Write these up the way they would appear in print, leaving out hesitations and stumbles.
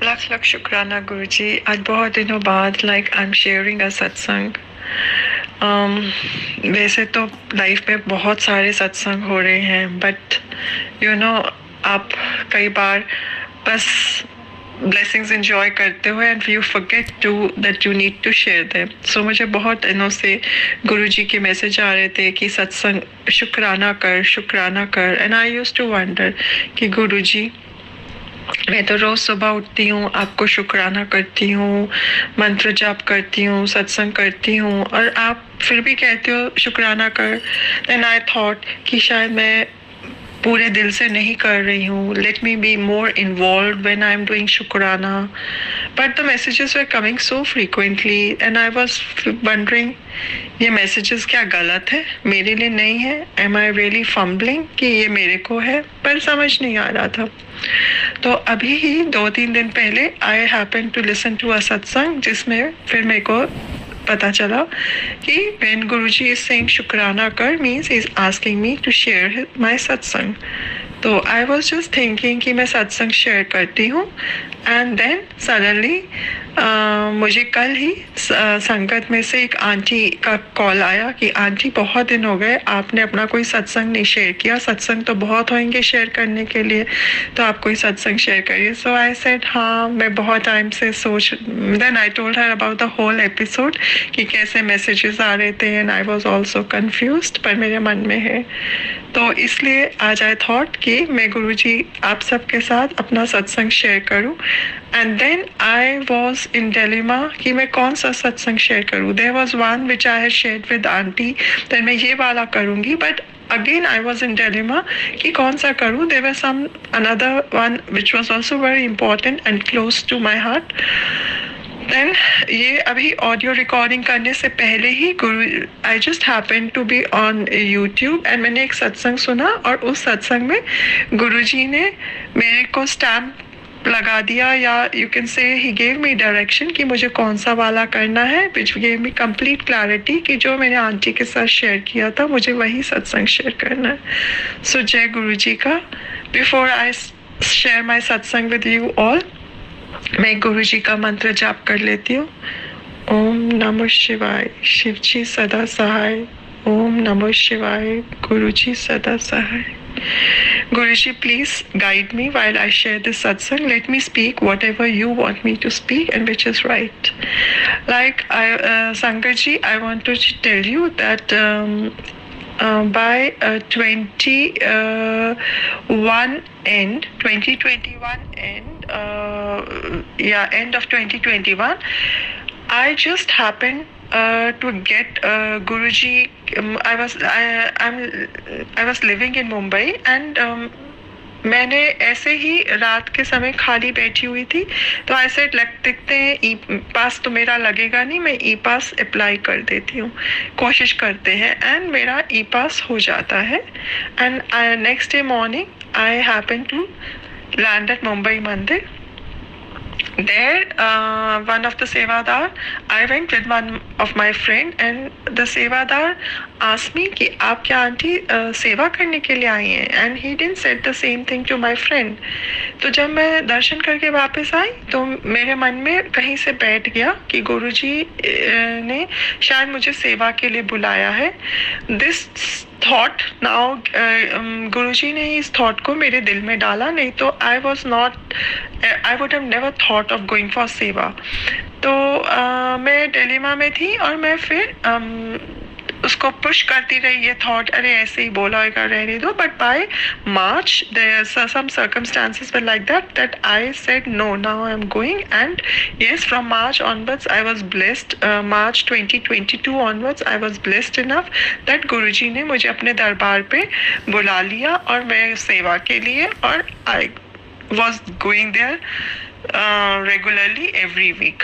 लाख लाख शुक्राना गुरुजी। आज बहुत दिनों बाद आई एम शेयरिंग अ सत्संग। वैसे तो लाइफ में बहुत सारे सत्संग हो रहे हैं, बट आप कई बार बस ब्लेसिंग्स एंजॉय करते हो and you forget to that you need to share them. So मुझे बहुत दिनों से गुरुजी के मैसेज आ रहे थे कि सत्संग शुक्राना कर and I used to wonder कि गुरुजी, मैं तो रोज सुबह उठती हूँ, आपको शुक्राना करती हूँ, मंत्र जाप करती हूँ, सत्संग करती हूँ, और आप फिर भी कहते हो शुक्राना कर। देन आई थॉट कि शायद मैं पूरे दिल से नहीं कर रही हूँ। Let me be more involve when I am doing शुक्राना, but the messages were coming so frequently and I was wondering ये मैसेजेस क्या गलत है, मेरे लिए नहीं है? एम आई रियली फम्बलिंग कि ये मेरे को है? पर समझ नहीं आ रहा था। तो अभी ही 2-3 दिन पहले I happen to listen to a satsang, जिसमें फिर मेरे को पता चला कि when गुरुजी is saying शुक्राना कर means he is asking me to share my सत्संग। तो आई वॉज जस्ट थिंकिंग कि मैं सत्संग शेयर करती हूँ एंड देन सडनली मुझे कल ही संगत में से एक आंटी का कॉल आया कि आंटी बहुत दिन हो गए आपने अपना कोई सत्संग नहीं शेयर किया, सत्संग तो बहुत होंगे शेयर करने के लिए, तो आप कोई सत्संग शेयर करिए। सो आई सेड हाँ, मैं बहुत टाइम से सोच, then I told her about the whole episode कि कैसे मैसेजेस आ रहे थे and I was also confused, पर मेरे मन में है। तो इसलिए आज आई थॉट कि मैं गुरुजी आप सबके साथ अपना सत्संग शेयर करूं। And then I was in dilemma कि मैं कौन सा सत्संग शेयर करूं। There was one which I had shared with aunty, then मैं ये वाला करूंगी, but again I was in dilemma कि कौन सा करूं। There was some another one which was also very important and close to my heart. Then ये अभी ऑडियो रिकॉर्डिंग करने से पहले ही I just happen to be on YouTube and मैंने एक सत्संग सुना, और उस सत्संग में गुरुजी ने मेरे को स्टैम्प लगा दिया, या you can say he gave me direction कि मुझे कौन सा वाला करना है, which gave me complete clarity कि जो मैंने आंटी के साथ शेयर किया था मुझे वही सत्संग शेयर करना है। सो जय गुरुजी का। बिफोर आई शेयर माई सत्संग विद यू ऑल, मैं गुरुजी का मंत्र जाप कर लेती हूँ। ओम नमः शिवाय, शिवजी सदा सहाय। ओम नमः शिवाय, गुरुजी सदा सहाय। Guruji, please guide me while I share this satsang. Let me speak whatever you want me to speak and which is right. Sankarji, I want to tell you that by 2021 end, end of 2021, I just happened to get Guruji. I was living in Mumbai and मैंने ऐसे ही रात के समय खाली बैठी हुई थी, तो ऐसे देखते हैं ई पास तो मेरा लगेगा नहीं, मैं ई पास अप्लाई कर देती हूँ, कोशिश करते हैं एंड मेरा ई पास हो जाता है। And next day morning I happen to land at Mumbai Mandir. There, one of the Sevadar, I went with one of my friend and the Sevadar asked me कि आप क्या आंटी सेवा करने के लिए आई हैं? And he didn't said the same thing to my friend. तो जब मैं दर्शन करके वापस आई तो मेरे मन में कहीं से बैठ गया कि गुरुजी ने शायद मुझे सेवा के लिए बुलाया है। This thought now, गुरुजी ने इस थॉट को मेरे दिल में डाला, नहीं तो I would have never thought of going for सेवा। तो मैं डिलेमा में थी और मैं फिर उसको पुश करती रही ये थॉट, अरे ऐसे ही बोला होगा, रहने दो। But by March there some circumstances were like that I said no, now I am going. And yes, from March onwards I was blessed. March 2022 onwards I was blessed enough that गुरुजी ने मुझे अपने दरबार पे बुला लिया और मैं सेवा के लिए, और I was going there regularly every week.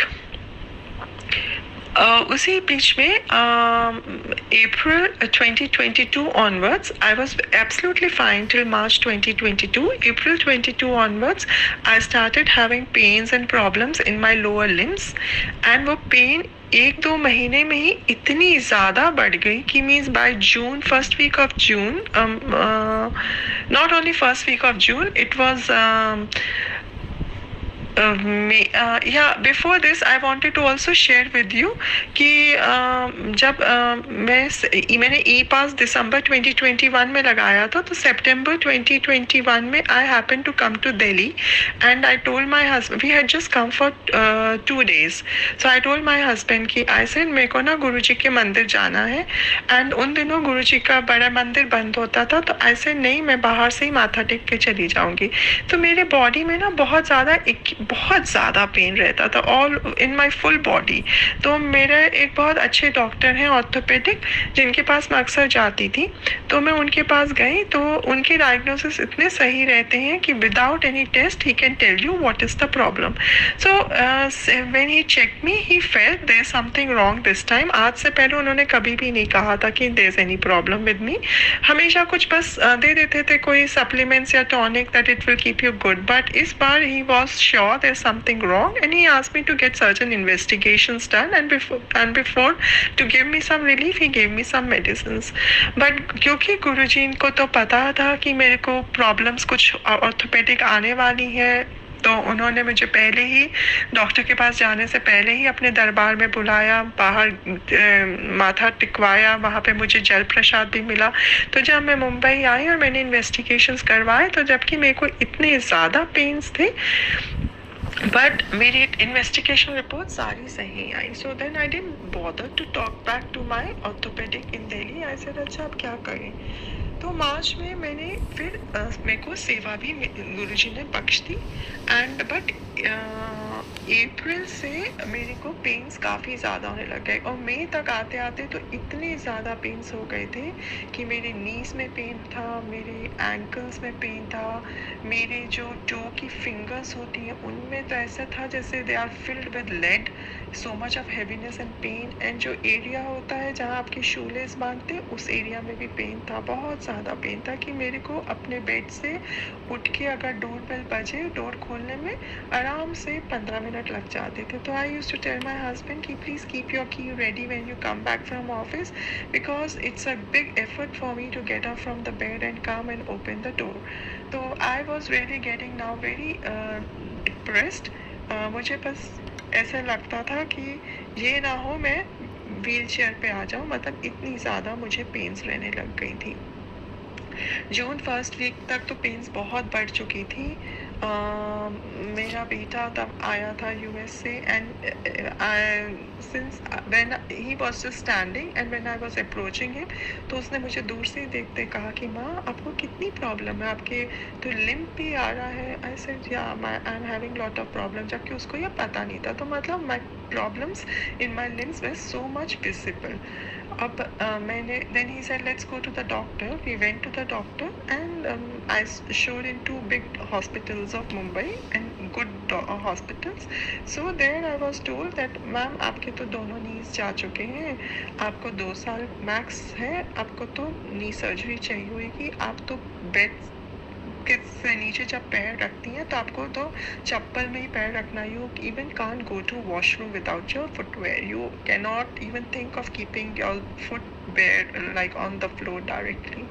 उसी बीच में April 2022 onwards I was absolutely fine till March 2022. April 22 onwards I started having pains and problems in my lower limbs, and वो पेन 1-2 महीने में ही इतनी ज़्यादा बढ़ गई कि means by June, first week of June, not only first week of June, it was before this I wanted to also share with you कि जब मैंने ई पास दिसंबर 2021 में लगाया था, तो सितंबर 2021 में I happen to come to Delhi and I told my husband, we had just come for 2 days, so I told my husband कि आई सेड मेरे को ना गुरुजी के मंदिर जाना है, एंड उन दिनों गुरुजी का बड़ा मंदिर बंद होता था, तो आई सेड नहीं, मैं बाहर से ही माथा टेक के चली जाऊंगी। तो मेरे बॉडी में ना बहुत ज़्यादा पेन रहता था, all in my full body. तो मेरे एक बहुत अच्छे डॉक्टर हैं ऑर्थोपेडिक, जिनके पास मैं अक्सर जाती थी, तो मैं उनके पास गई, तो उनके डायग्नोसिस इतने सही रहते हैं कि without any test he can tell you what is the problem. So when he check me he felt there is something wrong this time. आज से पहले उन्होंने कभी भी नहीं कहा था कि there is any problem with me, हमेशा कुछ बस दे देते थे कोई सप्लीमेंट्स या tonic that it will keep you good, but इस बार he was sure there is something wrong and he asked me to get surgeon investigations done, and before to give me some relief he gave me some medicines. But क्योंकि गुरुजी को तो पता था कि मेरे को प्रॉब्लम्स कुछ ऑर्थोपेडिक आने वाली है, तो उन्होंने मुझे पहले ही डॉक्टर के पास जाने से पहले ही अपने दरबार में बुलाया, बाहर माथा टिकवाया, वहाँ पे मुझे जल प्रसाद भी मिला। तो जब मैं मुंबई आई और मैंने इन्वेस्टिगेशंस करवाए, तो जबकि मेरे को इतने ज़्यादा पेन्स थे, बट मेरी इन्वेस्टिगेशन रिपोर्ट सारी सही आई। So then I didn't bother to talk back to my orthopaedic in Delhi. I said अच्छा अब क्या करें। तो मार्च में मैंने फिर मेरे को सेवा भी गुरुजी ने बख्श दी, एंड बट अप्रैल से मेरे को पेन्स काफ़ी ज़्यादा होने लग गए, और मई तक आते आते तो इतने ज़्यादा पेन्स हो गए थे कि मेरे नीज में पेन था, मेरे एंकल्स में पेन था, मेरे जो टो की फिंगर्स होती हैं उनमें तो ऐसा था जैसे they are filled with lead, so much of heaviness and pain. And जो एरिया होता है जहाँ आपके शूलेस बांधते हैं, उस एरिया में भी पेन था, बहुत ज़्यादा पेन था कि मेरे को अपने बेड से उठ के अगर डोर बेल बजे, डोर खोलने में आराम से 15 मिनट लग जाते थे। तो I used to tell my husband कि please keep your key ready when you come back from office, because it's a big effort for me to get up from the bed and come and open the door. So I was really getting now very depressed. मुझे बस ऐसा लगता था कि ये ना हो मैं व्हील चेयर पे आ जाऊँ, मतलब इतनी ज़्यादा मुझे पेन्स रहने लग गई थी। जून फर्स्ट वीक तक तो पेन्स बहुत बढ़ चुकी थी। मेरा बेटा तब आया था यूएस से, and since when he was just standing and when I was approaching him, तो उसने मुझे दूर से ही देखते कहा कि माँ आपको कितनी प्रॉब्लम है, आपके तो लिम्प भी आ रहा है। I said yeah I am having lot of problem, जबकि उसको ये पता नहीं था। तो मतलब my problems in my limbs were so much visible. अब मैंने then he said let's go to the doctor. We went to the doctor and I showed in 2 big hospitals of Mumbai and good hospitals. So there I was told that ma'am आपके तो दोनों नीज जा चुके हैं, आपको 2 साल max है, आपको तो नी सर्जरी चाहिए होगी, आप तो बेड के से नीचे जब पैर रखती हैं तो आपको तो चप्पल में ही पैर रखना। You even can't go to washroom without your footwear, you can not even think of keeping your footwear like on the floor directly.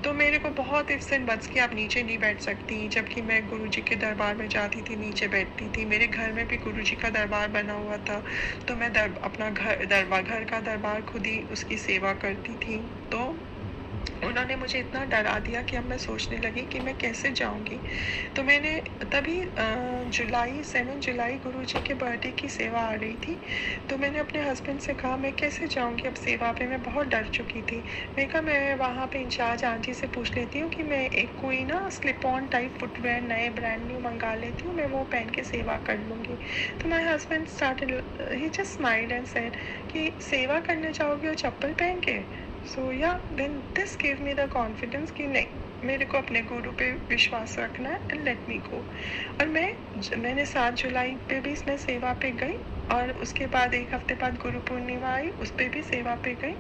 तो मेरे को बहुत इससे बच के आप नीचे नहीं बैठ सकती, जबकि मैं गुरुजी के दरबार में जाती थी नीचे बैठती थी। मेरे घर में भी गुरुजी का दरबार बना हुआ था, तो मैं अपना घर का दरबार खुद ही उसकी सेवा करती थी। तो उन्होंने मुझे इतना डरा दिया कि अब मैं सोचने लगी कि मैं कैसे जाऊंगी। तो मैंने तभी 7 जुलाई गुरुजी के बर्थडे की सेवा आ रही थी, तो मैंने अपने हस्बैंड से कहा मैं कैसे जाऊंगी अब सेवा पे। मैं बहुत डर चुकी थी। मैं कहा मैं वहाँ पे इंचार्ज आंटी से पूछ लेती हूँ कि मैं एक कोई ना स्लिप ऑन टाइप फुटवेयर नए ब्रांड न्यू मंगा लेती हूँ, मैं वो पहन के सेवा कर लूँगी। तो my husband started, he just smiled and said कि सेवा करने जाओगे और चप्पल पहन के। So yeah then this give me the confidence कि नहीं, मेरे को अपने गुरु पे विश्वास रखना है एंड लेट मी गो। और मैंने 7 जुलाई पे भी मैं सेवा पे गई, और उसके बाद 1 हफ्ते बाद गुरु पूर्णिमा आई, उस पर भी सेवा पे गई।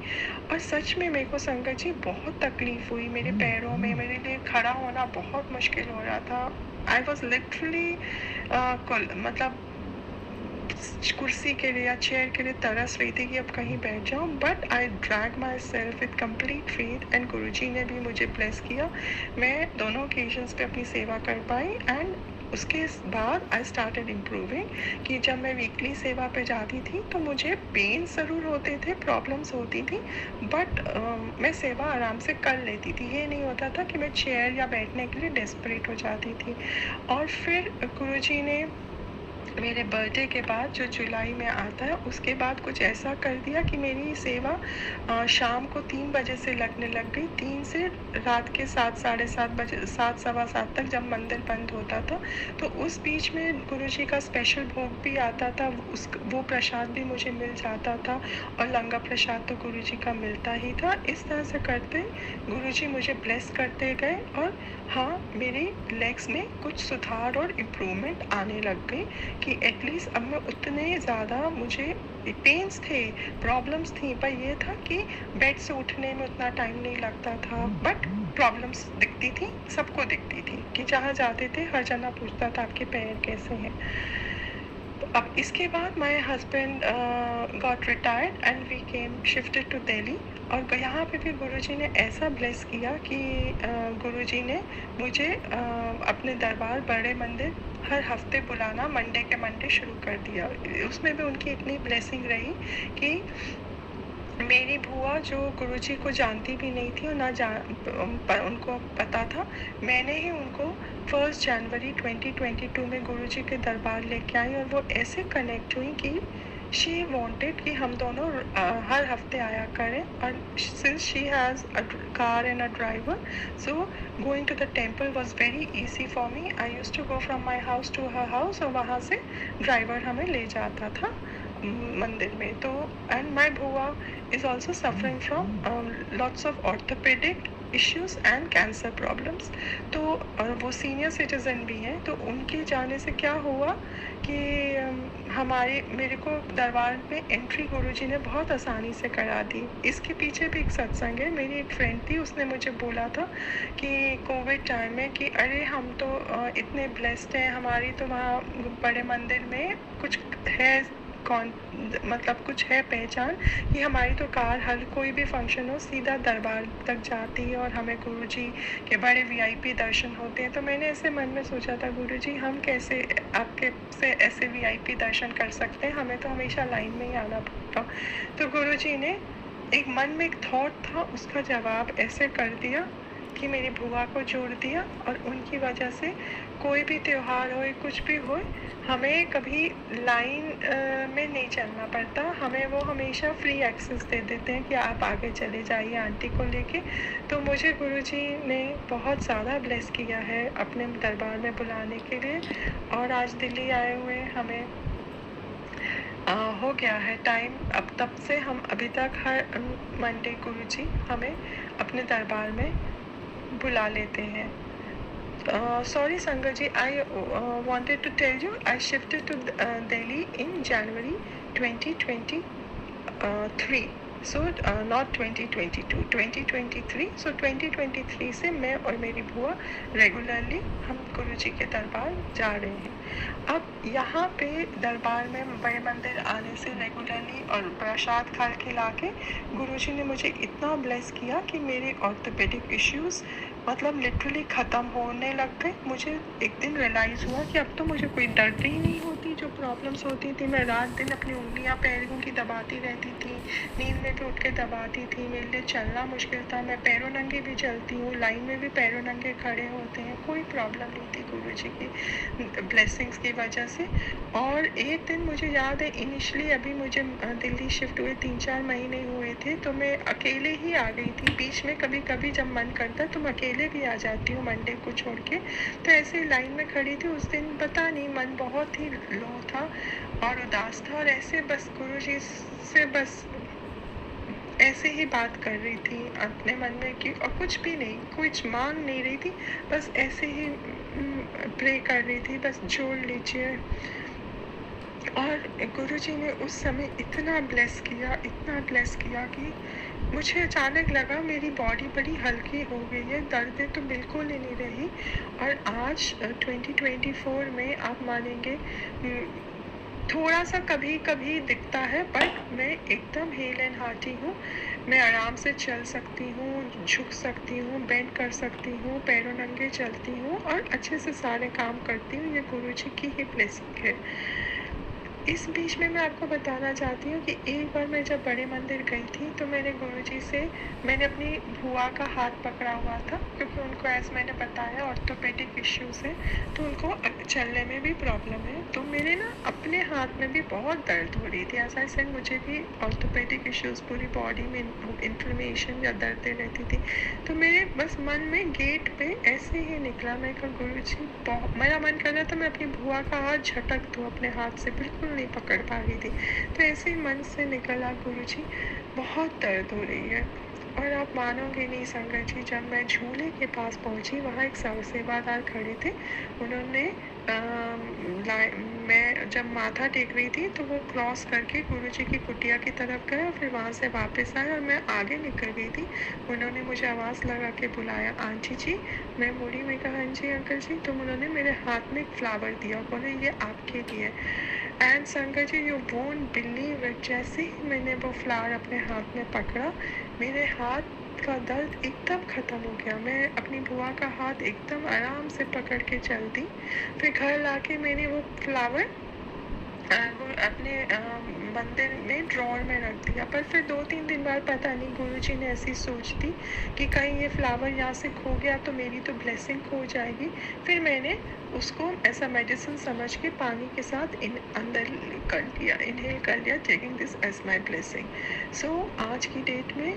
और सच में मेरे को संगत जी बहुत तकलीफ हुई, मेरे पैरों में मेरे लिए खड़ा होना बहुत मुश्किल हो रहा था। आई वॉज लिटरली मतलब कुर्सी के लिए या चेयर के लिए तरस रही थी कि अब कहीं बैठ जाऊँ, but I drag myself with complete faith and Guruji ने भी मुझे ब्लेस किया। मैं दोनों ओकेजन्स पे अपनी सेवा कर पाई, एंड उसके बाद आई स्टार्टेड इम्प्रूविंग कि जब मैं वीकली सेवा पे जाती थी तो मुझे पेन ज़रूर होते थे, प्रॉब्लम्स होती थी, बट मैं सेवा आराम से कर लेती थी। ये नहीं होता था कि मैं चेयर या बैठने के लिए डेस्परेट हो जाती थी। और फिर गुरुजी ने मेरे बर्थडे के बाद जो जुलाई में आता है उसके बाद कुछ ऐसा कर दिया कि मेरी सेवा शाम को 3 बजे से लगने लग गई। 3 से रात के 7 साढ़े 7 बजे, 7 सवा 7 तक जब मंदिर बंद होता था, तो उस बीच में गुरुजी का स्पेशल भोग भी आता था, वो प्रसाद भी मुझे मिल जाता था, और लंगर प्रसाद तो गुरुजी का मिलता ही था। इस तरह से करते गुरुजी मुझे ब्लेस करते गए, और हाँ, मेरी लेग्स में कुछ सुधार और इम्प्रूवमेंट आने लग गई कि एटलीस्ट अब मैं उतने ज़्यादा, मुझे पेन्स थे, प्रॉब्लम्स थी, पर ये था कि बेड से उठने में उतना टाइम नहीं लगता था, बट प्रॉब्लम्स दिखती थी, सबको दिखती थी कि जहाँ जाते थे हर जना पूछता था आपके पैर कैसे हैं। तो अब इसके बाद my husband got retired and we came shifted to Delhi, और यहाँ पे भी गुरुजी ने ऐसा ब्लेस किया कि गुरुजी ने मुझे अपने दरबार बड़े मंदिर हर हफ्ते बुलाना, मंडे के मंडे शुरू कर दिया। उसमें भी उनकी इतनी ब्लेसिंग रही कि मेरी बुआ जो गुरुजी को जानती भी नहीं थी और ना उनको पता था, मैंने ही उनको 1 जनवरी 2022 में गुरुजी के दरबार लेके आई, और वो ऐसे कनेक्ट हुई कि शी वांटेड कि हम दोनों हर हफ्ते आया करें। और since she has a car and a driver, so going to the temple was very easy for me. I used to go from my house to her house, और वहाँ से ड्राइवर हमें ले जाता था मंदिर में। तो एंड माई बुआ is also suffering from lots of orthopedic issues and cancer problems। तो वो सीनियर सिटीज़न भी हैं, तो उनके जाने से क्या हुआ कि मेरे को दरबार में एंट्री गुरुजी ने बहुत आसानी से करा दी। इसके पीछे भी एक सत्संग है। मेरी एक फ्रेंड थी, उसने मुझे बोला था कि कोविड टाइम में कि अरे हम तो इतने ब्लेस्ड हैं, हमारी तो वहाँ बड़े मंदिर में कुछ है, मतलब कुछ है पहचान कि हमारी तो कार हर कोई भी फंक्शन हो सीधा दरबार तक जाती है, और हमें गुरुजी के बड़े वीआईपी दर्शन होते हैं। तो मैंने ऐसे मन में सोचा था, गुरुजी हम कैसे आपके से ऐसे वीआईपी दर्शन कर सकते हैं, हमें तो हमेशा लाइन में ही आना पड़ता। तो गुरुजी ने एक मन में एक थॉट था, उसका जवाब ऐसे कर दिया कि मेरी बुआ को जोड़ दिया, और उनकी वजह से कोई भी त्यौहार हो, कुछ भी हो, हमें कभी लाइन में नहीं चलना पड़ता। हमें वो हमेशा फ्री एक्सेस दे देते हैं कि आप आगे चले जाइए आंटी को लेके। तो मुझे गुरुजी ने बहुत ज़्यादा ब्लेस किया है अपने दरबार में बुलाने के लिए, और आज दिल्ली आए हुए हमें हो गया है टाइम। अब तब से हम अभी तक हर मंडे गुरुजी हमें अपने दरबार में बुला लेते हैं। Sorry Sangaji, I wanted to tell you I shifted to Delhi in January 2023. So not 2022, 2023. So 2023 से मैं और मेरी बुआ रेगुलरली हम गुरुजी के दरबार जा रहे हैं। अब यहाँ पे दरबार में बड़े मंदिर आने से रेगुलरली और प्रसाद खिला के गुरुजी ने मुझे इतना ब्लेस किया कि मेरे ऑर्थोपेडिक इश्यूज़ मतलब लिटरली ख़त्म होने लग गए। मुझे एक दिन रियलाइज़ हुआ कि अब तो मुझे कोई दर्द ही नहीं होती। जो प्रॉब्लम्स होती थी, मैं रात दिन अपनी उंगलियां पैरों की दबाती रहती थी, नींद में भी उठ के दबाती थी, मेरे लिए चलना मुश्किल था। मैं पैरों नंगे भी चलती हूँ, लाइन में भी पैरों नंगे खड़े होते हैं, कोई प्रॉब्लम नहीं थी गुरुजी की ब्लेसिंग्स की वजह से। और एक दिन मुझे याद है, इनिशली अभी मुझे दिल्ली शिफ्ट हुए 3-4 महीने हुए थे, तो मैं अकेले ही आ गई थी। बीच में कभी कभी जब मन करता तो मैं अकेले भी आ जाती हूँ मंडे को छोड़ के। तो ऐसे ही लाइन में खड़ी थी उस दिन, पता नहीं मन बहुत ही लो था और उदास था, और ऐसे बस गुरुजी से बस ऐसे ही बात कर रही थी अपने मन में कि, और कुछ भी नहीं, कुछ मांग नहीं रही थी, बस ऐसे ही प्रे कर रही थी, बस जोड़ लीजिए। और गुरुजी ने उस समय इतना ब्लेस किया कि मुझे अचानक लगा मेरी बॉडी बड़ी हल्की हो गई है, दर्दें तो बिल्कुल ही नहीं रही। और आज 2024 में आप मानेंगे थोड़ा सा कभी कभी दिखता है, बट मैं एकदम हील एंड हार्टी हूँ। मैं आराम से चल सकती हूँ, झुक सकती हूँ, बेंड कर सकती हूँ, पैरों नंगे चलती हूँ और अच्छे से सारे काम करती हूँ। ये गुरुजी की ही ब्लेसिंग है। इस बीच में मैं आपको बताना चाहती हूँ कि एक बार मैं जब बड़े मंदिर गई थी तो मैंने अपनी बुआ का हाथ पकड़ा हुआ था, क्योंकि उनको, ऐसा मैंने बताया, ऑर्थोपेडिक इश्यूज है, तो उनको चलने में भी प्रॉब्लम है। तो मेरे ना अपने हाथ में भी बहुत दर्द हो रही थी। ऐसा ऐसा मुझे भी ऑर्थोपेडिक इश्यूज, पूरी बॉडी में इन्फ्लेमेशन या दर्दें रहती थी। तो मेरे बस मन में गेट पे ऐसे ही निकला, मैं कहा गुरुजी, मेरा मन कर रहा था मैं अपनी बुआ का हाथ झटक दूँ अपने हाथ से, बिल्कुल नहीं पकड़ पा रही थी। तो ऐसे ही मन से निकला, गुरुजी बहुत दर्द हो रही है। और आप मानोगे नहीं संगत जी, जब मैं झूले के पास पहुंची, वहाँ एक सेवादार खड़े थे। उन्होंने मैं जब माथा टेक रही थी तो वो क्रॉस करके गुरुजी की कुटिया की तरफ गए और फिर वहाँ से वापस आए और मैं आगे निकल गई थी। उन्होंने मुझे आवाज़ लगा के बुलाया, आंटी जी। मैं बोली, मैं कहा हाँ जी अंकल जी। तो उन्होंने मेरे हाथ में एक फ्लावर दिया, बोले ये आपके लिए। एंड संगत जी, यू वोंट बिलीव इट, जैसे ही मैंने वो फ्लावर अपने हाथ में पकड़ा, मेरे हाथ का दर्द एकदम ख़त्म हो गया। मैं अपनी बुआ का हाथ एकदम आराम से पकड़ के चलती। फिर घर लाके मैंने वो फ्लावर वो अपने मंदिर में ड्रॉर में रख दिया। पर फिर 2-3 दिन बाद पता नहीं गुरुजी ने ऐसी सोच दी कि कहीं ये फ्लावर यहाँ से खो गया तो मेरी तो ब्लेसिंग खो जाएगी। फिर मैंने उसको ऐसा मेडिसिन समझ के पानी के साथ अंदर कर लिया, इनहेल कर लिया, taking this as my blessing. So आज की डेट में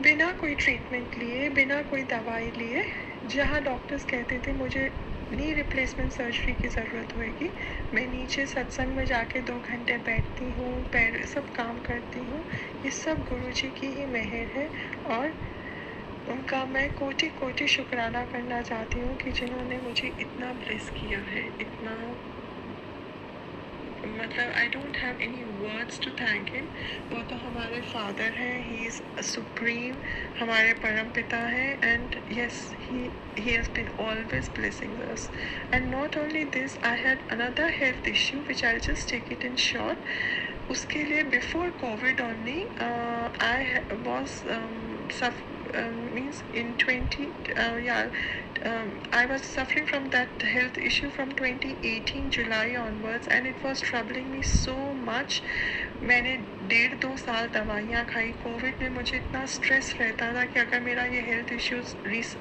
बिना कोई ट्रीटमेंट लिए, बिना कोई दवाई लिए, जहाँ डॉक्टर्स कहते थे मुझे नी रिप्लेसमेंट सर्जरी की ज़रूरत होगी, मैं नीचे सत्संग में जाके 2 घंटे बैठती हूँ, पैर सब काम करती हूँ। ये सब गुरुजी की ही मेहर है और उनका मैं कोटि कोटि शुक्राना करना चाहती हूँ कि जिन्होंने मुझे इतना ब्लेस किया है, इतना, मतलब I don't have any words to thank him. वो तो हमारे फादर हैं, ही इज़ सुप्रीम, हमारे परम पिता हैं। And yes, he has been always blessing us. And not only this, I had another health issue which I'll just take it in short. उसके लिए before COVID only, I was means in 20 I was suffering from that health issue from 2018 July onwards, and it was troubling me so much. मैंने 1.5-2 साल दवाइयाँ खाई। Covid में मुझे इतना stress रहता था कि अगर मेरा ये हेल्थ इश्यूज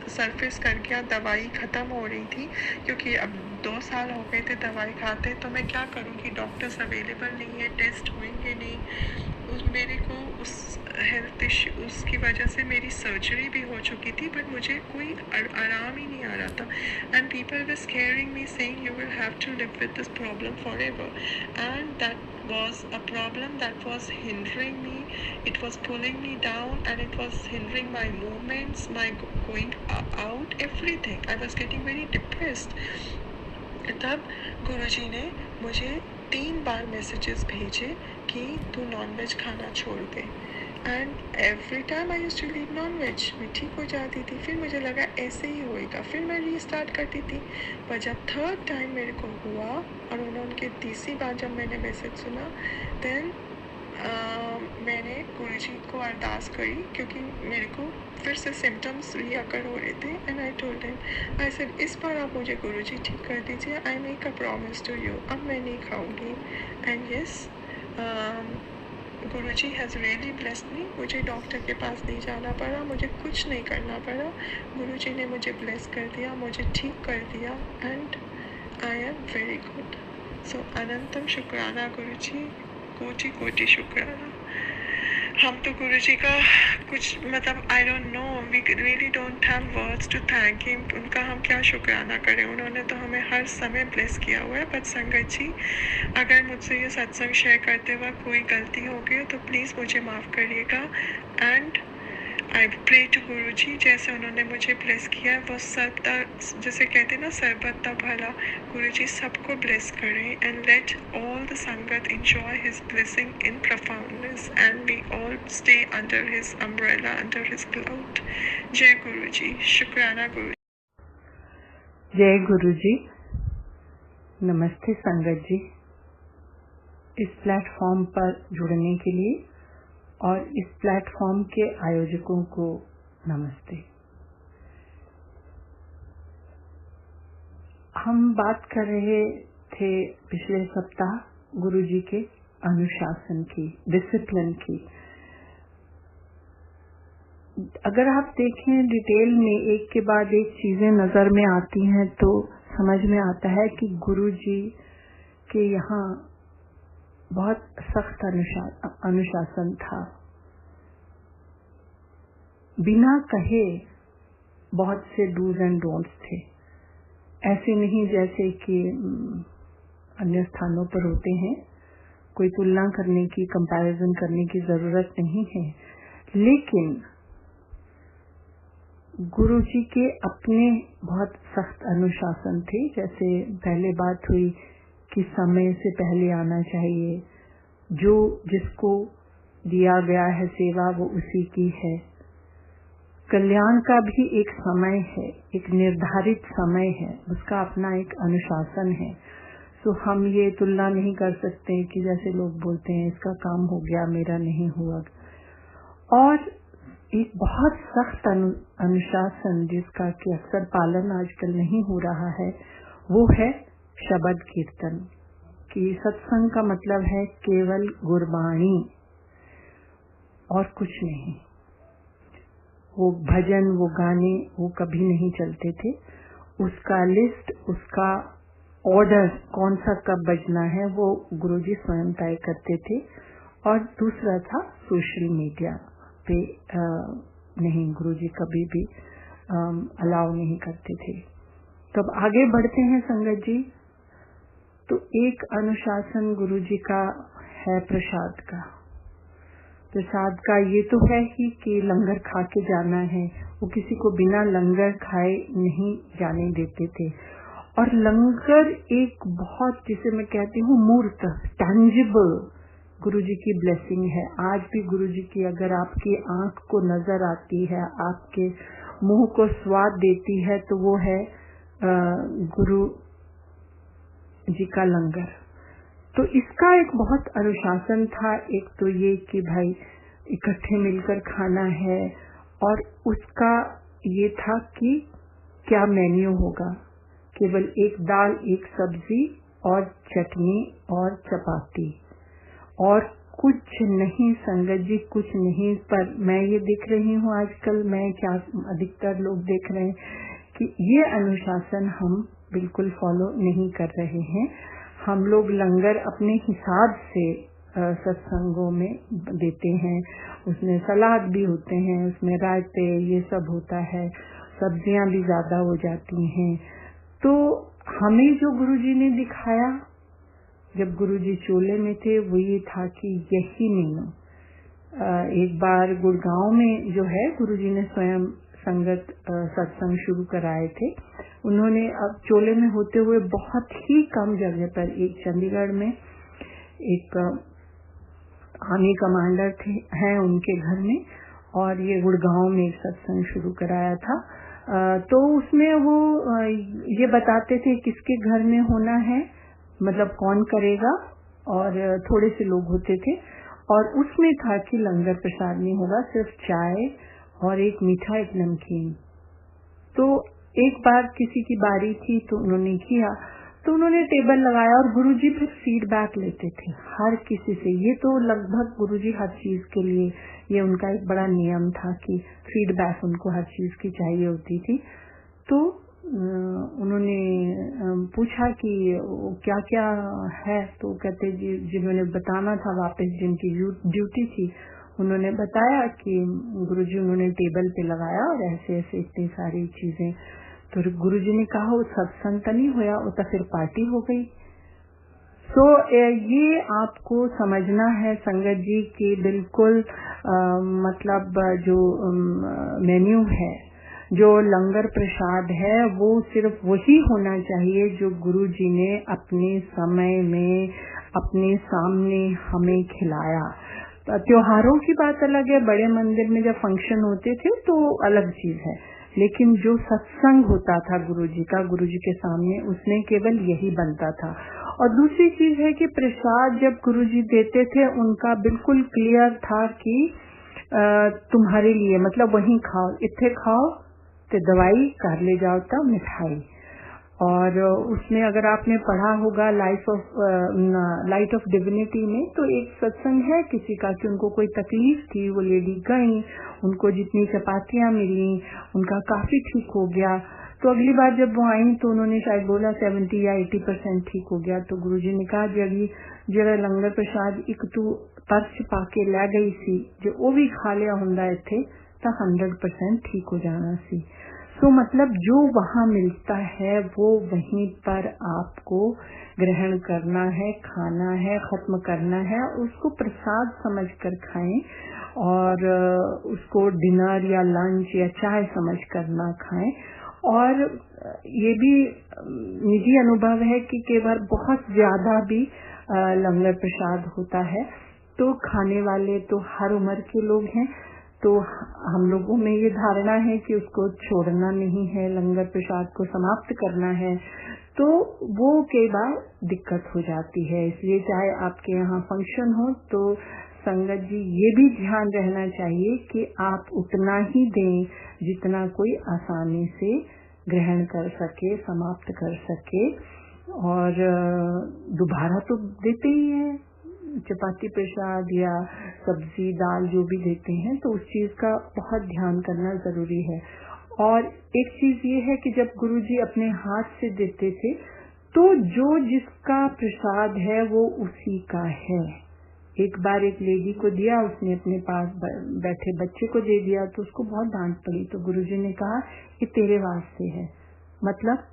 सरफेस कर गया, दवाई ख़त्म हो रही थी, क्योंकि अब 2 साल हो गए थे दवाई खाते, तो मैं क्या करूँगी, डॉक्टर्स अवेलेबल नहीं है, टेस्ट होंगे नहीं। मेरे को उस हेल्थ इश्यू, उसकी वजह से मेरी सर्जरी भी हो चुकी थी, बट मुझे कोई आराम ही नहीं आ रहा था। And people were scaring me, saying you will have to live with this problem forever. And that was a problem that was hindering me. It was pulling me down and it was hindering my movements, my going out, everything. I was getting very depressed. तब गुरुजी ने मुझे 3 बार messages भेजे कि तू nonveg खाना छोड़ दे। And every time I used to leave nonveg, मैं ठीक हो जाती थी। फिर मुझे लगा ऐसे ही होएगा, फिर मैं रीस्टार्ट करती थी। पर जब 3rd टाइम मेरे को हुआ और उनके तीसरी बार जब मैंने मैसेज सुना, देन मैंने गुरुजी को अरदास करी, क्योंकि मेरे को फिर से सिम्टम्स रीअकर हो रहे थे। And I told him, I said इस बार आप मुझे गुरुजी ठीक कर दीजिए, I make a promise to you, अब मैं नहीं खाऊंगी। And yes, Guruji has really blessed me. मुझे डॉक्टर के पास नहीं जाना पड़ा, मुझे कुछ नहीं करना पड़ा, गुरुजी ने मुझे ब्लेस कर दिया, मुझे ठीक कर दिया। And I am very good. So अनंतम शुक्राना गुरुजी, कोटि कोटि शुक्राना। हम तो गुरुजी का कुछ, मतलब I don't know, we really don't have words to thank him. उनका हम क्या शुक्राना करें, उन्होंने तो हमें हर समय ब्लेस किया हुआ है। बट संगत जी, अगर मुझसे ये सत्संग शेयर करते वक्त कोई गलती हो गई तो प्लीज़ मुझे माफ़ करिएगा। एंड आई प्रे टू गुरुजी, जैसे उन्होंने मुझे ब्लेस किया है, वो सबका, जैसे कहते हैं ना, सरबत का भला, गुरुजी सबको ब्लेस करें। एंड लेट ऑल द संगत enjoy his blessing in profoundness and we all stay under his umbrella, under his cloud. जय गुरुजी, शुक्राना गुरु। जय गुरुजी। नमस्ते संगत जी। इस प्लेटफॉर्म पर जुड़ने के लिए और इस प्लेटफॉर्म के आयोजकों को नमस्ते। हम बात कर रहे थे पिछले सप्ताह गुरुजी के अनुशासन की, डिसिप्लिन की। अगर आप देखें डिटेल में एक के बाद एक चीजें नजर में आती हैं तो समझ में आता है कि गुरुजी के यहाँ बहुत सख्त अनुशासन था। बिना कहे बहुत से डूज एंड डोंट्स थे। ऐसे नहीं जैसे कि अन्य स्थानों पर होते हैं। कोई तुलना करने की, कंपैरिजन करने की जरूरत नहीं है, लेकिन गुरुजी के अपने बहुत सख्त अनुशासन थे। जैसे पहले बात हुई कि समय से पहले आना चाहिए, जो जिसको दिया गया है सेवा वो उसी की है। कल्याण का भी एक समय है, एक निर्धारित समय है, उसका अपना एक अनुशासन है। तो हम ये तुलना नहीं कर सकते कि जैसे लोग बोलते हैं इसका काम हो गया मेरा नहीं हुआ। और एक बहुत सख्त अनुशासन जिसका कि अक्सर पालन आजकल नहीं हो रहा है वो है शब्द कीर्तन की। सत्संग का मतलब है केवल गुरबाणी और कुछ नहीं। वो भजन, वो गाने वो कभी नहीं चलते थे। उसका लिस्ट, उसका ऑर्डर कौन सा कब बजना है वो गुरुजी स्वयं तय करते थे। और दूसरा था सोशल मीडिया पे नहीं, गुरुजी कभी भी अलाउ नहीं करते थे। तो अब आगे बढ़ते हैं संगत जी। तो एक अनुशासन गुरुजी का है प्रसाद का। प्रसाद का ये तो है ही कि लंगर खा के जाना है। वो किसी को बिना लंगर खाए नहीं जाने देते थे। और लंगर एक बहुत, जिसे मैं कहती हूँ मूर्त, टैंजिबल गुरुजी की ब्लेसिंग है। आज भी गुरुजी की अगर आपकी आंख को नजर आती है, आपके मुंह को स्वाद देती है, तो वो है गुरु जी का लंगर। तो इसका एक बहुत अनुशासन था। एक तो ये कि भाई इकट्ठे मिलकर खाना है, और उसका ये था कि क्या मेन्यू होगा। केवल एक दाल, एक सब्जी और चटनी और चपाती, और कुछ नहीं संगत जी, कुछ नहीं। पर मैं ये देख रही हूँ आजकल, मैं क्या अधिकतर लोग देख रहे हैं कि ये अनुशासन हम बिल्कुल फॉलो नहीं कर रहे हैं। हम लोग लंगर अपने हिसाब से सत्संगों में देते हैं। उसमें सलाद भी होते हैं, उसमें रायते, ये सब होता है, सब्जियां भी ज्यादा हो जाती हैं। तो हमें जो गुरुजी ने दिखाया जब गुरुजी चोले में थे वो ये था कि यही मेनू। एक बार गुड़गांव में जो है गुरुजी ने स्वयं संगत सत्संग शुरू कराए थे। उन्होंने अब चोले में होते हुए बहुत ही कम जगह पर, एक चंडीगढ़ में एक आर्मी कमांडर थे हैं उनके घर में, और ये गुड़गांव में एक सत्संग शुरू कराया था। तो उसमें वो ये बताते थे किसके घर में होना है, मतलब कौन करेगा, और थोड़े से लोग होते थे। और उसमें था कि लंगर प्रसाद नहीं होगा, सिर्फ चाय और एक मीठा, एक नमकीन। तो एक बार किसी की बारी थी तो उन्होंने किया, तो उन्होंने टेबल लगाया और गुरुजी फिर फीडबैक लेते थे हर किसी से। ये तो लगभग गुरुजी हर चीज के लिए, ये उनका एक बड़ा नियम था कि फीडबैक उनको हर चीज की चाहिए होती थी। तो उन्होंने पूछा कि क्या क्या है, तो कहते जी जिन्होंने बताना था वापस, जिनकी ड्यूटी थी, उन्होंने बताया कि गुरुजी उन्होंने टेबल पे लगाया और ऐसे ऐसे इतनी सारी चीजें। तो गुरुजी ने कहा वो सत्संग तो नहीं होया, वो तो फिर पार्टी हो गई। तो ये आपको समझना है संगत जी कि बिल्कुल मतलब जो मेन्यू है, जो लंगर प्रसाद है, वो सिर्फ वही होना चाहिए जो गुरुजी ने अपने समय में अपने सामने हमें खिलाया। त्योहारों की बात अलग है, बड़े मंदिर में जब फंक्शन होते थे तो अलग चीज है, लेकिन जो सत्संग होता था गुरुजी का, गुरुजी के सामने, उसमें केवल यही बनता था। और दूसरी चीज है कि प्रसाद जब गुरुजी देते थे उनका बिल्कुल क्लियर था कि तुम्हारे लिए, मतलब वहीं खाओ, इत्थे खाओ तो दवाई कर ले जाओ तब मिठाई। और उसमें अगर आपने पढ़ा होगा लाइट ऑफ डिविनिटी में, तो एक सत्संग है किसी का कि उनको कोई तकलीफ थी, वो लेडी गई, उनको जितनी चपातियां मिली उनका काफी ठीक हो गया। तो अगली बार जब वो आई तो उन्होंने शायद बोला 70 या 80% ठीक हो गया। तो गुरुजी ने कहा जरा लंगर प्रसाद एक तू पर्च पाके लै गई सी, जो वो भी खा लिया हुंदा इत्थे तो 100% ठीक हो जाना सी। तो मतलब जो वहां मिलता है वो वहीं पर आपको ग्रहण करना है, खाना है, खत्म करना है। उसको प्रसाद समझकर खाएं और उसको डिनर या लंच या चाय समझकर ना खाएं। और ये भी निजी अनुभव है कि कई बार बहुत ज्यादा भी लंगर प्रसाद होता है तो खाने वाले तो हर उम्र के लोग हैं, तो हम लोगों में ये धारणा है कि उसको छोड़ना नहीं है, लंगर प्रसाद को समाप्त करना है, तो वो कई बार दिक्कत हो जाती है। इसलिए चाहे आपके यहाँ फंक्शन हो तो संगत जी ये भी ध्यान रहना चाहिए कि आप उतना ही दें जितना कोई आसानी से ग्रहण कर सके, समाप्त कर सके। और दोबारा तो देते ही हैं चपाती प्रसाद या सब्जी दाल जो भी देते हैं, तो उस चीज का बहुत ध्यान करना जरूरी है। और एक चीज ये है कि जब गुरुजी अपने हाथ से देते थे तो जो जिसका प्रसाद है वो उसी का है। एक बार एक लेडी को दिया, उसने अपने पास बैठे बच्चे को दे दिया तो उसको बहुत डांट पड़ी। तो गुरुजी ने कहा ये तेरे वास्ते है, मतलब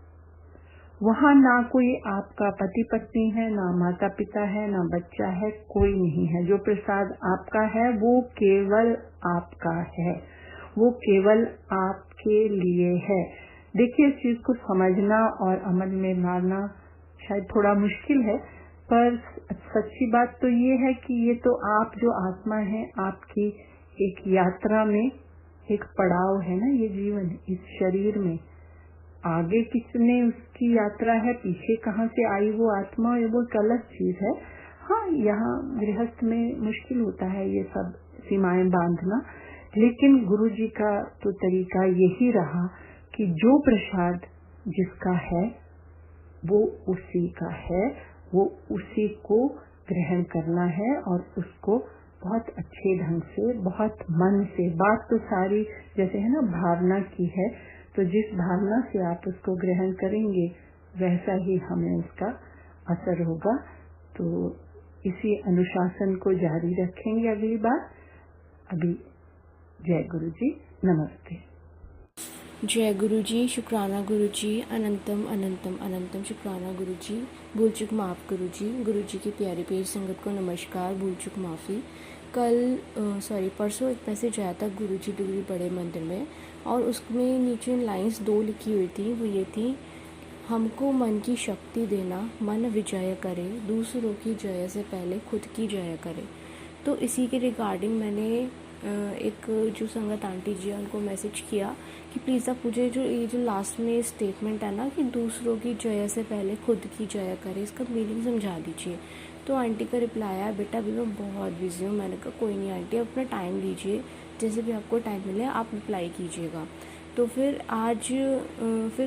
वहाँ ना कोई आपका पति पत्नी है, ना माता पिता है, ना बच्चा है, कोई नहीं है। जो प्रसाद आपका है वो केवल आपका है, वो केवल आपके लिए है। देखिए इस चीज को समझना और अमल में लाना शायद थोड़ा मुश्किल है, पर सच्ची बात तो ये है कि ये तो आप जो आत्मा है, आपकी एक यात्रा में एक पड़ाव है ना, ये जीवन इस शरीर में। आगे किसने उसकी यात्रा है, पीछे कहाँ से आई वो आत्मा, वो एक अलग चीज है। हाँ, यहाँ गृहस्थ में मुश्किल होता है ये सब सीमाएं बांधना, लेकिन गुरुजी का तो तरीका यही रहा कि जो प्रसाद जिसका है वो उसी का है, वो उसी को ग्रहण करना है और उसको बहुत अच्छे ढंग से, बहुत मन से। बात तो सारी जैसे है ना भावना की है, तो जिस भावना से आप उसको ग्रहण करेंगे वैसा ही हमें उसका असर होगा। तो इसी अनुशासन को जारी रखेंगे अगली बार। अभी जय गुरु जी, नमस्ते। जय गुरु जी, शुक्राना गुरु जी, अनंतम अनंतम अनंतम शुक्राना गुरु जी। भूल चूक माफ़ गुरु जी की प्यारी प्यारी संगत को नमस्कार, भूल चूक माफ़ी। परसों एक मैसेज आया था गुरु जी डिग्री बड़े मंदिर में, और उसमें नीचे लाइंस 2 लिखी हुई थी। वो ये थी, हमको मन की शक्ति देना, मन विजय करे, दूसरों की जय से पहले खुद की जय करे। तो इसी के रिगार्डिंग मैंने एक जो संगत आंटी जी है उनको मैसेज किया कि प्लीज़ आप मुझे जो ये जो लास्ट में स्टेटमेंट है ना कि दूसरों की जय से पहले खुद की जय करे, इसका मीनिंग समझा दीजिए। तो आंटी का रिप्लाई आया, बेटा अभी मैं बहुत बिजी हूँ। मैंने कहा कोई नहीं आंटी, अपना टाइम लीजिए, जैसे भी आपको टाइम मिले आप रिप्लाई कीजिएगा। तो फिर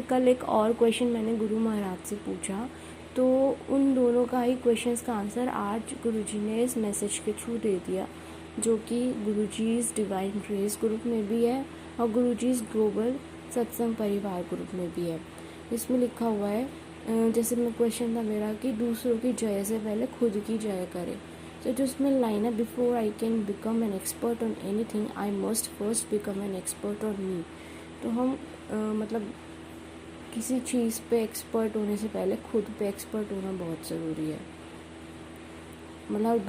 कल एक और क्वेश्चन मैंने गुरु महाराज से पूछा, तो उन दोनों का ही क्वेश्चंस का आंसर आज गुरुजी ने इस मैसेज के थ्रू दे दिया, जो कि गुरुजीज़ डिवाइन ग्रेस ग्रुप में भी है और गुरुजीज़ ग्लोबल सत्संग परिवार ग्रुप में भी है। इसमें लिखा हुआ है, जैसे मैं क्वेश्चन था मेरा कि दूसरों की जय से पहले खुद की जय करे। तो जो इसमें लाइन है, before I can become an expert on anything I must first become an expert on me. तो हम मतलब किसी चीज़ पे एक्सपर्ट होने से पहले खुद पे एक्सपर्ट होना बहुत ज़रूरी है। मतलब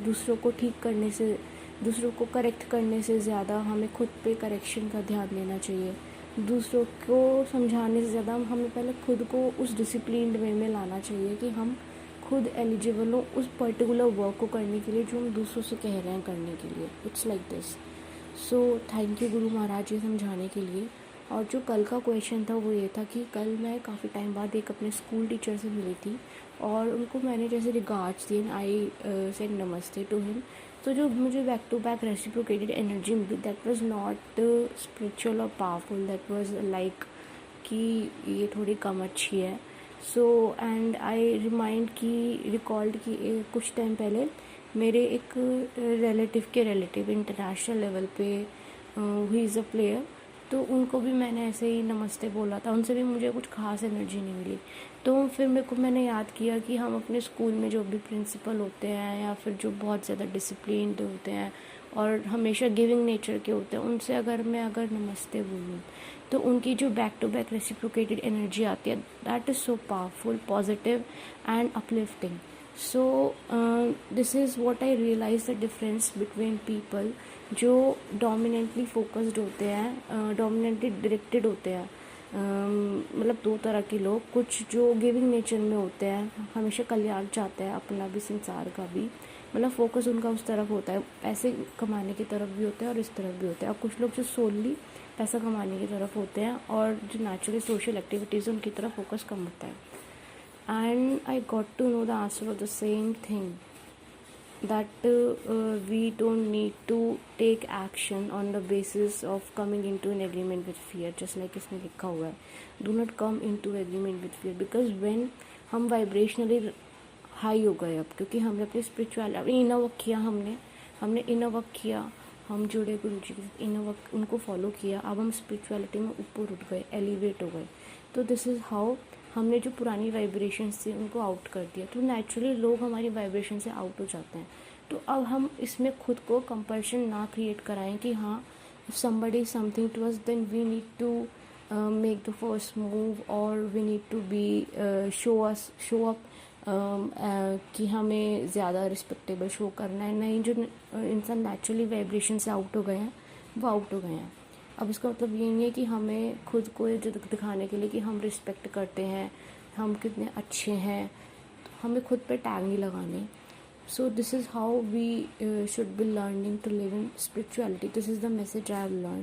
दूसरों को ठीक करने से, दूसरों को करेक्ट करने से ज़्यादा हमें खुद पे करेक्शन का ध्यान देना चाहिए। दूसरों को समझाने से ज़्यादा हमें पहले खुद को उस डिसिप्लिन्ड वे में लाना चाहिए कि हम खुद एलिजिबल हो उस पर्टिकुलर वर्क को करने के लिए जो हम दूसरों से कह रहे हैं करने के लिए। It's like this. So thank you Guru Maharaj ये समझाने के लिए। और जो कल का क्वेश्चन था वो ये था कि कल मैं काफ़ी टाइम बाद एक अपने स्कूल टीचर से मिली थी और उनको मैंने जैसे रिगार्ड्स दिए, I said namaste to him. तो जो मुझे back to back reciprocated energy मिली, दैट वाज नॉट स्पिरिचुअल और पावरफुल, दैट वाज लाइक कि ये थोड़ी कम अच्छी है। सो एंड आई रिकॉल्ड कि कुछ टाइम पहले मेरे एक रिलेटिव के रिलेटिव इंटरनेशनल लेवल पे ही इज़ अ प्लेयर, तो उनको भी मैंने ऐसे ही नमस्ते बोला था, उनसे भी मुझे कुछ खास एनर्जी नहीं मिली। तो फिर मैंने याद किया कि हम अपने स्कूल में जो भी प्रिंसिपल होते हैं या फिर जो बहुत ज़्यादा डिसिप्लिन्ड होते हैं और हमेशा गिविंग नेचर के होते हैं, उनसे अगर नमस्ते बोलूँ तो उनकी जो back to back reciprocated energy आती है, that is so powerful, positive and uplifting. So this is what I realise the difference between people जो डोमिनेंटली फोकस्ड होते हैं, डोमिनेंटली डायरेक्टेड होते हैं। मतलब दो तरह के लोग, कुछ जो गिविंग नेचर में होते हैं, हमेशा कल्याण चाहते हैं अपना भी संसार का भी, मतलब फोकस उनका उस तरफ होता है, पैसे कमाने की तरफ भी होता है और इस तरफ भी होता है। और कुछ लोग जो सोलली पैसा कमाने की तरफ होते हैं और जो नेचुरली सोशल एक्टिविटीज़ उनकी तरफ फोकस कम होता है। And I got to know the answer of the same thing, that we don't need to take action on the basis of coming into an agreement with fear, just like इसमें लिखा हुआ है, do not come into agreement with fear, because when हम vibrationally high हो गए अब, क्योंकि हमने अपनी स्पिरिचुअल इनर वर्क किया, हमने इनर वर्क किया, हम जुड़े गुरु जी के साथ, इनर वर्क उनको फॉलो किया, अब हम स्पिरिचुअलिटी में ऊपर उठ गए, एलिवेट हो गए। तो दिस इज़ हाउ हमने जो पुरानी वाइब्रेशंस थी उनको आउट कर दिया, तो नेचुरली लोग हमारी वाइब्रेशन से आउट हो जाते हैं। तो अब हम इसमें खुद को कंपल्शन ना क्रिएट कराएं कि हाँ, if somebody is something to us then we need to make the first move और we need to be show up कि हमें ज़्यादा रिस्पेक्टेबल शो करना है। नहीं, जो इंसान नेचुरली वाइब्रेशन से आउट हो गए हैं वो आउट हो गए हैं। अब इसका मतलब ये नहीं है कि हमें खुद को जो दिखाने के लिए कि हम रिस्पेक्ट करते हैं, हम कितने अच्छे हैं, हमें खुद पे टैग नहीं लगाने। So this is how we should be learning to live in spirituality. This is the message I have learn.